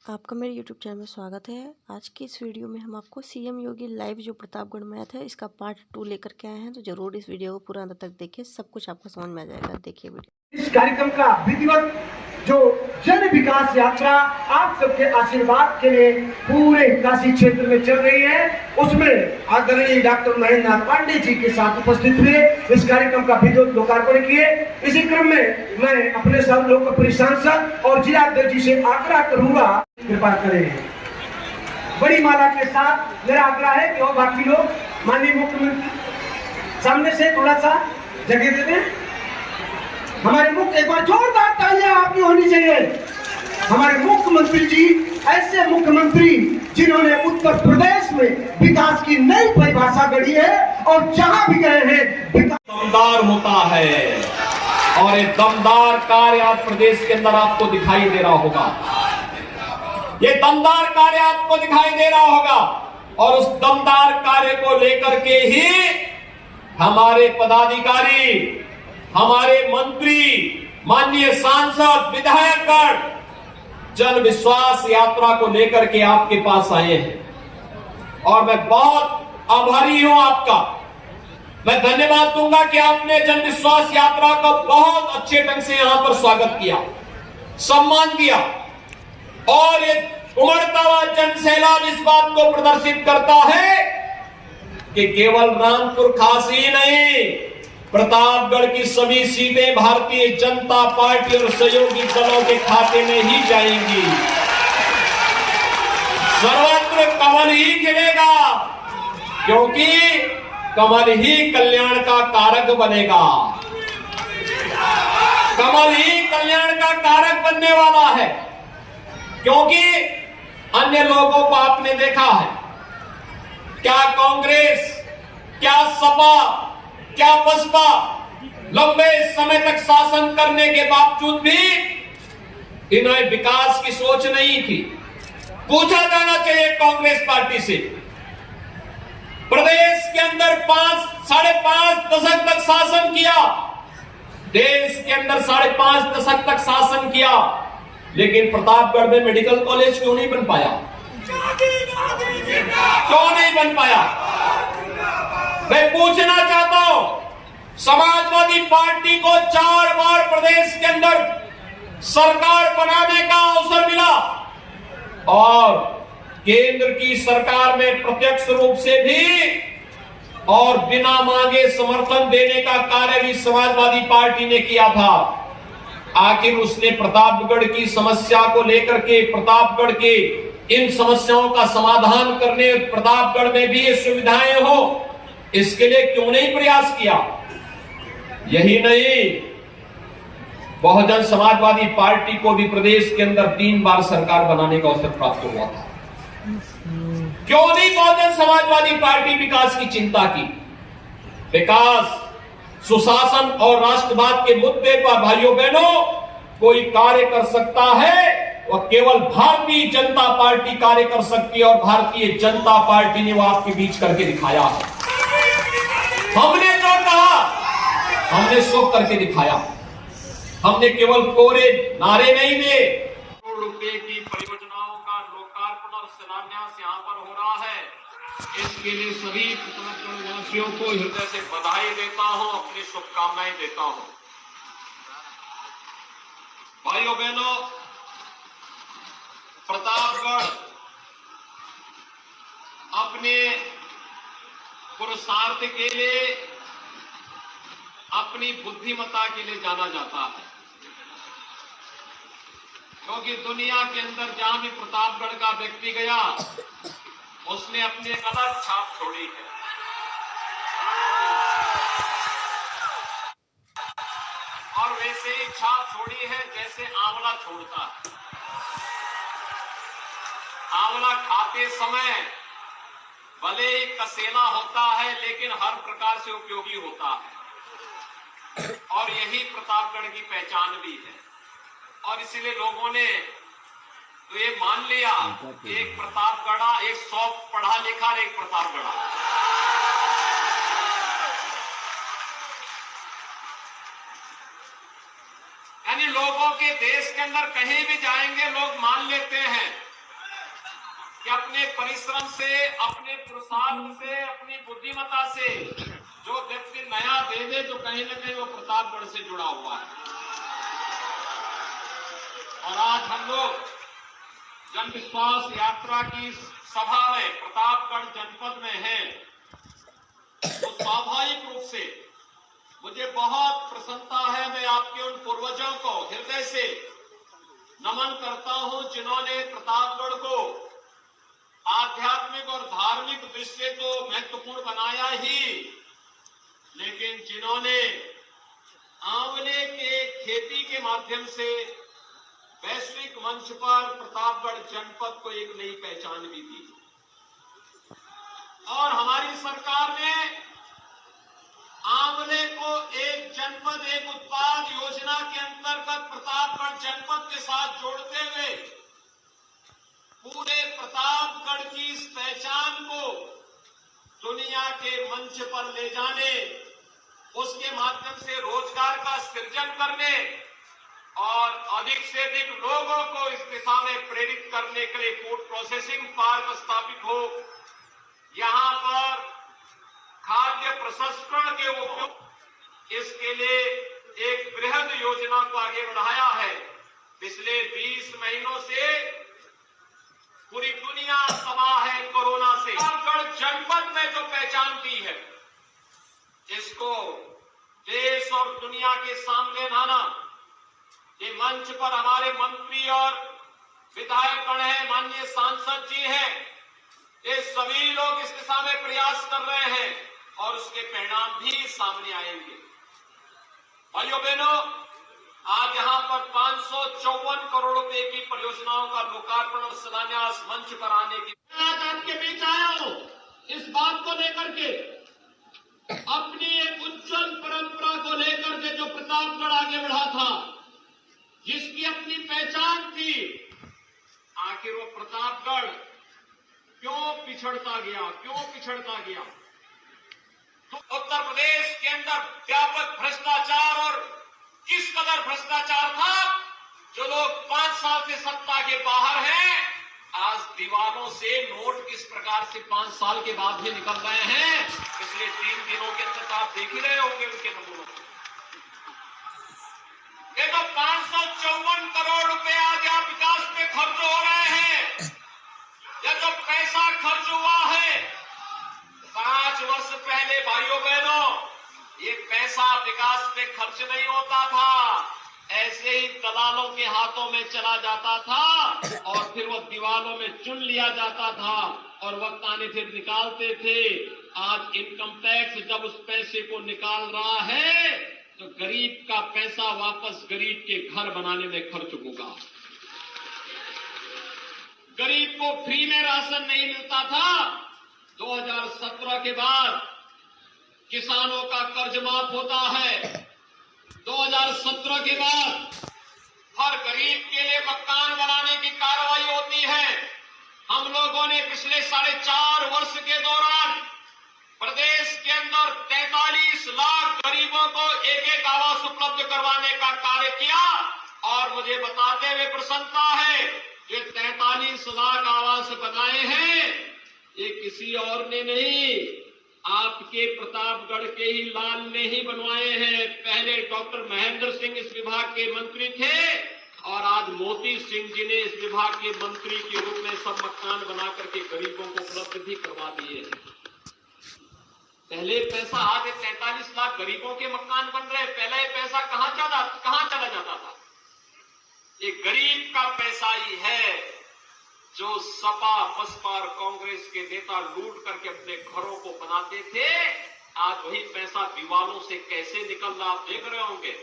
आपका मेरे YouTube channel में स्वागत है। आज की इस वीडियो में हम आपको सीएम योगी लाइव जो प्रतापगढ़ में आया था इसका पार्ट 2 लेकर के आए हैं, तो जरूर इस वीडियो को पूरा अंत तक देखिए, सब कुछ आपको समझ में आ जाएगा। देखिए वीडियो। इस कार्यक्रम का विधिवत जो जन विकास यात्रा आप सबके आशीर्वाद के लिए पूरे काशी क्षेत्र में चल रही है, उसमें आदरणीय डॉक्टर महेंद्र नाथ पांडे जी के साथ उपस्थित हुए इस कार्यक्रम का विधिवत लोकार्पण किए। इसी क्रम में मैं अपने सब लोकप्रिय सांसद और जिलाध्यक्ष जी से आग्रह करूंगा, कृपा करें। बड़ी माला के साथ मेरा आग्रह है कि और बाकी लोग माननीय मुख्यमंत्री सामने से थोड़ा सा जगह दे दें। हमारे मुख्य, एक बार जोरदार तालियां आपकी होनी चाहिए। हमारे मुख्यमंत्री जी ऐसे मुख्यमंत्री जिन्होंने उत्तर प्रदेश में विकास की नई परिभाषा गढ़ी है और जहां भी गए हैं विकास दमदार होता है, और एक दमदार कार्य आज प्रदेश के अंदर आपको दिखाई दे रहा होगा। ये दमदार कार्य आपको दिखाई दे रहा होगा, और उस दमदार कार्य को लेकर के ही हमारे पदाधिकारी, हमारे मंत्री, माननीय सांसद, विधायकगण जन विश्वास यात्रा को लेकर के आपके पास आए हैं। और मैं बहुत आभारी हूं आपका। मैं धन्यवाद दूंगा कि आपने जन विश्वास यात्रा का बहुत अच्छे ढंग से यहां पर स्वागत किया, सम्मान दिया, और ये उमड़ता हुआ जन सैलाब इस बात को प्रदर्शित करता है कि केवल रामपुर खास ही नहीं, प्रतापगढ़ की सभी सीटें भारतीय जनता पार्टी और सहयोगी दलों के खाते में ही जाएंगी। सर्वत्र कमल ही खिलेगा, क्योंकि कमल ही कल्याण का कारक बनेगा। कमल ही कल्याण का कारक बनने वाला है, क्योंकि अन्य लोगों को आपने देखा है, क्या कांग्रेस, क्या सपा, क्या बसपा लंबे समय तक शासन करने के बावजूद भी इन्हें विकास की सोच नहीं थी। पूछा जाना चाहिए कांग्रेस पार्टी से, प्रदेश के अंदर 5-5.5 दशक तक शासन किया, देश के अंदर 5.5 दशक तक शासन किया, लेकिन प्रतापगढ़ में मेडिकल कॉलेज क्यों नहीं बन पाया? क्यों नहीं बन पाया? मैं पूछना चाहता हूं, समाजवादी पार्टी को 4 बार प्रदेश के अंदर सरकार बनाने का अवसर मिला, और केंद्र की सरकार में प्रत्यक्ष रूप से भी और बिना मांगे समर्थन देने का कार्य भी समाजवादी पार्टी ने किया था। आखिर उसने प्रतापगढ़ की समस्या को लेकर के, प्रतापगढ़ के इन समस्याओं का समाधान करने, प्रतापगढ़ में भी ये सुविधाएं हो, इसके लिए क्यों नहीं प्रयास किया? यही नहीं, बहुजन समाजवादी पार्टी को भी प्रदेश के अंदर 3 बार सरकार बनाने का अवसर प्राप्त हुआ था। क्यों नहीं बहुजन समाजवादी पार्टी विकास की चिंता की? विकास, सुशासन और राष्ट्रवाद के मुद्दे पर भाइयों बहनों कोई कार्य कर सकता है, वह केवल भारतीय जनता पार्टी कार्य कर सकती है, और भारतीय जनता पार्टी ने वो आपके बीच करके दिखाया है। हमने जो कहा हमने सो करके दिखाया। हमने केवल कोरे नारे नहीं दिए। करोड़ रुपए की परियोजनाओं का लोकार्पण और शिलान्यास यहाँ पर हो रहा है। इसके लिए सभी प्रतापगढ़ वासियों को हृदय से बधाई देता हूं, अपनी शुभकामनाएं देता हूं। भाइयों बहनों, प्रतापगढ़ अपने पुरुषार्थ के लिए, अपनी बुद्धिमत्ता के लिए जाना जाता है, क्योंकि दुनिया के अंदर जहां भी प्रतापगढ़ का व्यक्ति गया, उसने अपनी एक अलग छाप छोड़ी है। और वैसे ही छाप छोड़ी है जैसे आंवला छोड़ता है। आंवला खाते समय भले ही कसेला होता है, लेकिन हर प्रकार से उपयोगी होता है, और यही प्रतापगढ़ की पहचान भी है। और इसीलिए लोगों ने तो ये मान लिया, एक प्रतापगढ़ा, एक 100 पढ़ा लिखा, एक प्रतापगढ़ा। यानी लोगों के देश के अंदर कहीं भी जाएंगे, लोग मान लेते हैं कि अपने परिश्रम से, अपने पुरुषार्थ से, अपनी बुद्धिमत्ता से जो व्यक्ति नया दे दे तो कहीं न कहीं वो प्रतापगढ़ से जुड़ा हुआ है। और आज हम लोग जन विश्वास यात्रा की सभा में प्रतापगढ़ जनपद में हैं, तो स्वाभाविक रूप से मुझे बहुत प्रसन्नता है। मैं आपके उन पूर्वजों को हृदय से नमन करता हूं जिन्होंने प्रतापगढ़ को आध्यात्मिक और धार्मिक दृष्टि से तो महत्वपूर्ण बनाया ही, लेकिन जिन्होंने आंवले के खेती के माध्यम से वैश्विक मंच पर प्रतापगढ़ जनपद को एक नई पहचान भी दी। और हमारी सरकार ने आंवले को एक जनपद एक उत्पाद योजना के अंतर्गत प्रतापगढ़ जनपद के साथ जोड़ते हुए पूरे प्रतापगढ़ की इस पहचान को दुनिया के मंच पर ले जाने, उसके माध्यम से रोजगार का सृजन करने और अधिक से अधिक लोगों को इस दिशा में प्रेरित करने के लिए फूड प्रोसेसिंग पार्क स्थापित हो, यहां पर खाद्य प्रसंस्करण के उपयोग, इसके लिए एक बृहद योजना को आगे बढ़ाया है। पिछले 20 महीनों से पूरी दुनिया तबाह है कोरोना से। प्रतापगढ़ जनपद में जो पहचान दी है, इसको देश और दुनिया के सामने लाना, ये मंच पर हमारे मंत्री और विधायकगण हैं, माननीय सांसद जी हैं, ये सभी लोग इस दिशा में प्रयास कर रहे हैं और उसके परिणाम भी सामने आएंगे। भाइयों बहनों, आज यहां पर 554 करोड़ रुपए की परियोजनाओं का लोकार्पण और शिलान्यास मंच पर आने की आज आपके बीच आया हूं, इस बात को लेकर के अपनी एक उज्जवल परंपरा को लेकर के जो प्रतापगढ़ आगे बढ़ा था, जिसकी अपनी पहचान थी, आखिर वो प्रतापगढ़ क्यों पिछड़ता गया? तो उत्तर प्रदेश के अंदर व्यापक भ्रष्टाचार, और किस कदर भ्रष्टाचार था, जो लोग 5 साल से सत्ता के बाहर हैं, आज दीवारों से नोट किस प्रकार से 5 साल के बाद भी निकल रहे हैं। पिछले 3 दिनों के अंदर आप देख ही रहे होंगे उनके नमूनों। ये तो 554 करोड़ रुपए आज यहाँ विकास पे खर्च हो रहे हैं। ये तो पैसा खर्च हुआ है 5 वर्ष पहले। भाइयों बहनों, ये पैसा विकास पे खर्च नहीं होता था, ऐसे ही दलालों के हाथों में चला जाता था और फिर वो दीवालों में चुन लिया जाता था और वक्त आने फिर निकालते थे। आज इनकम टैक्स जब उस पैसे को निकाल रहा है तो गरीब का पैसा वापस गरीब के घर बनाने में खर्च होगा। गरीब को फ्री में राशन नहीं मिलता था। 2017 के बाद किसानों का कर्ज माफ होता है। 2017 के बाद हर गरीब के लिए मकान बनाने की कार्रवाई होती है। हम लोगों ने पिछले 4.5 वर्ष के दौरान प्रदेश के अंदर 43 लाख गरीबों को एक आवास उपलब्ध करवाने का कार्य किया और मुझे बताते हुए प्रसन्नता है, ये 43 लाख आवास बनाए हैं, ये किसी और ने नहीं, आपके प्रतापगढ़ के ही लाल ने ही बनवाए हैं। पहले डॉक्टर महेंद्र सिंह इस विभाग के मंत्री थे और आज मोती सिंह जी ने इस विभाग के मंत्री के रूप में सब मकान बना करके गरीबों को उपलब्ध भी करवा दिए हैं। पहले पैसा, आज 43 लाख गरीबों के मकान बन रहे, पहले पैसा कहां चला जाता था? ये गरीब का पैसा ही है जो सपा बसपा और कांग्रेस के नेता लूट करके अपने घरों को बनाते थे। आज वही पैसा दीवारों से कैसे निकल रहा आप देख रहे होंगे।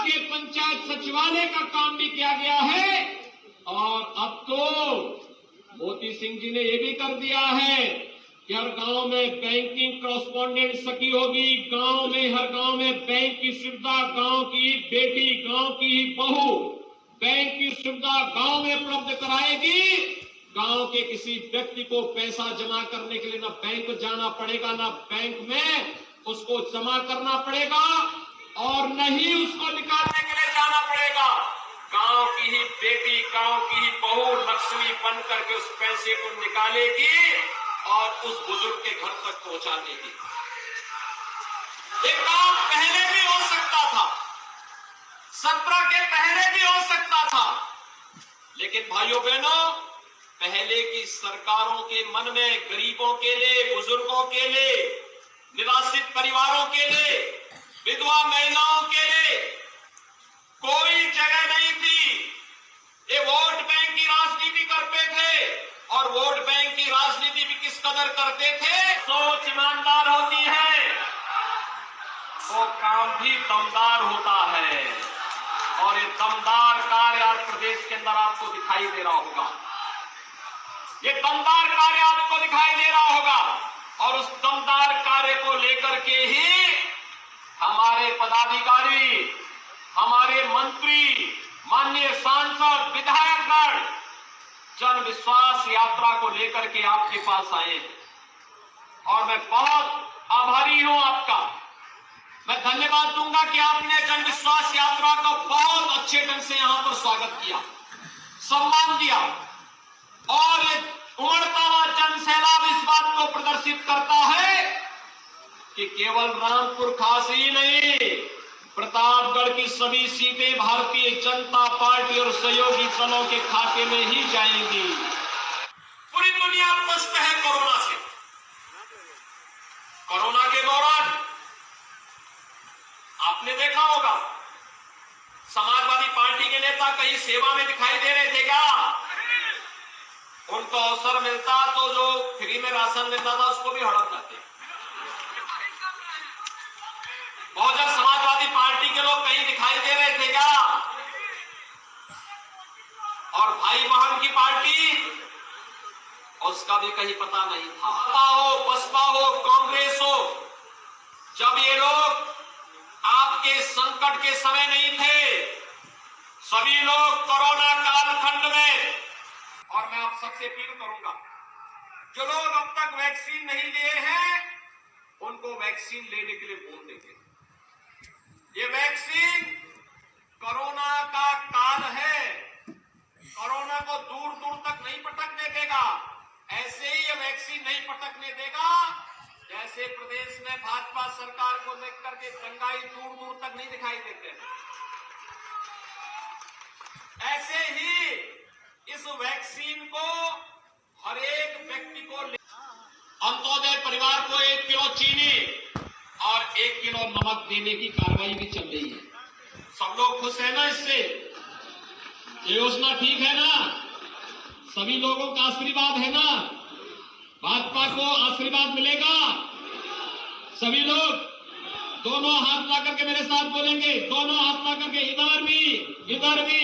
ये पंचायत सचिवालय का काम भी किया गया है और अब तो मोती सिंह जी ने ये भी कर दिया है कि हर गांव में बैंकिंग कॉरेस्पॉन्डेंट सखी होगी। गांव में, हर गांव में बैंक की सुविधा, गांव की बेटी, गांव की बहू बैंक की सुविधा गांव में उपलब्ध कराएगी। गांव के किसी व्यक्ति को पैसा जमा करने के लिए ना बैंक जाना पड़ेगा, ना बैंक में उसको जमा करना पड़ेगा और न ही उसको निकालने के लिए जाना पड़ेगा। गांव की ही बेटी, गांव की ही बहू लक्ष्मी बन करके उस पैसे को निकालेगी और उस बुजुर्ग के घर तक पहुंचा देगी। ये काम पहले भी हो सकता था, 17 के पहले भी हो सकता था, लेकिन भाइयों बहनों, पहले की सरकारों के मन में गरीबों के लिए, बुजुर्गों के लिए, निराश्रित परिवारों के लिए, विधवा महिलाओं के लिए कोई जगह नहीं थी। ये वोट बैंक की राजनीति करते थे, और वोट बैंक की राजनीति भी किस कदर करते थे। सोच ईमानदार होती है तो काम भी दमदार होता है, और ये दमदार कार्य आज प्रदेश के अंदर आपको दिखाई दे रहा होगा। ये दमदार कार्य आपको दिखाई दे रहा होगा, और उस दमदार कार्य को लेकर के ही हमारे पदाधिकारी, हमारे मंत्री, माननीय सांसद, विधायकगण जन विश्वास यात्रा को लेकर के आपके पास आए हैं, और मैं बहुत आभारी हूं आपका। मैं धन्यवाद दूंगा कि आपने जन विश्वास यात्रा का बहुत अच्छे ढंग से यहां पर स्वागत किया, सम्मान दिया, और उमड़ता हुआ जन सैलाब इस बात को प्रदर्शित करता है कि केवल रामपुर खास ही नहीं, प्रतापगढ़ की सभी सीटें भारतीय जनता पार्टी और सहयोगी दलों के खाते में ही जाएंगी। पूरी दुनिया त्रस्त है कोरोना से। कोरोना के दौरान आपने देखा होगा, समाजवादी पार्टी के नेता कहीं सेवा में दिखाई दे रहे थे क्या? उनको अवसर मिलता तो जो फ्री में राशन मिलता था उसको भी हड़प जाते। बहुजन समाजवादी पार्टी के लोग कहीं दिखाई दे रहे थे क्या? और भाई बहन की पार्टी, उसका भी कहीं पता नहीं था। हो, बसपा हो, कांग्रेस हो, जब ये लोग आपके संकट के समय नहीं थे, सभी लोग कोरोना कालखंड में, और मैं आप सबसे अपील करूंगा, जो लोग अब तक वैक्सीन नहीं लिए हैं उनको वैक्सीन लेने के लिए बोल देंगे। ये वैक्सीन कोरोना का काल है, कोरोना को दूर दूर तक नहीं पटकने देगा। ऐसे ही ये वैक्सीन नहीं पटकने देगा जैसे प्रदेश में भाजपा सरकार को लेकर के दंगाई दूर दूर तक नहीं दिखाई देते हैं। ऐसे ही इस वैक्सीन को हर एक व्यक्ति को अंत्योदय परिवार को 1 किलो चीनी और 1 किलो नमक देने की कार्रवाई भी चल रही है। सब लोग खुश है ना इससे? ये योजना ठीक है ना? सभी लोगों का आशीर्वाद है ना? भाजपा को आशीर्वाद मिलेगा? सभी लोग दोनों हाथ ला करके मेरे साथ बोलेंगे, दोनों हाथ ला करके, इधर भी,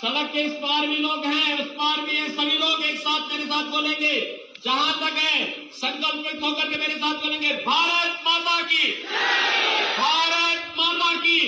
सड़क के इस पार भी लोग हैं, उस पार भी हैं, सभी लोग एक साथ मेरे साथ बोलेंगे। जहां तक है संकल्पित होकर के मेरे साथ बोलेंगे, भारत माता की, भारत माता की।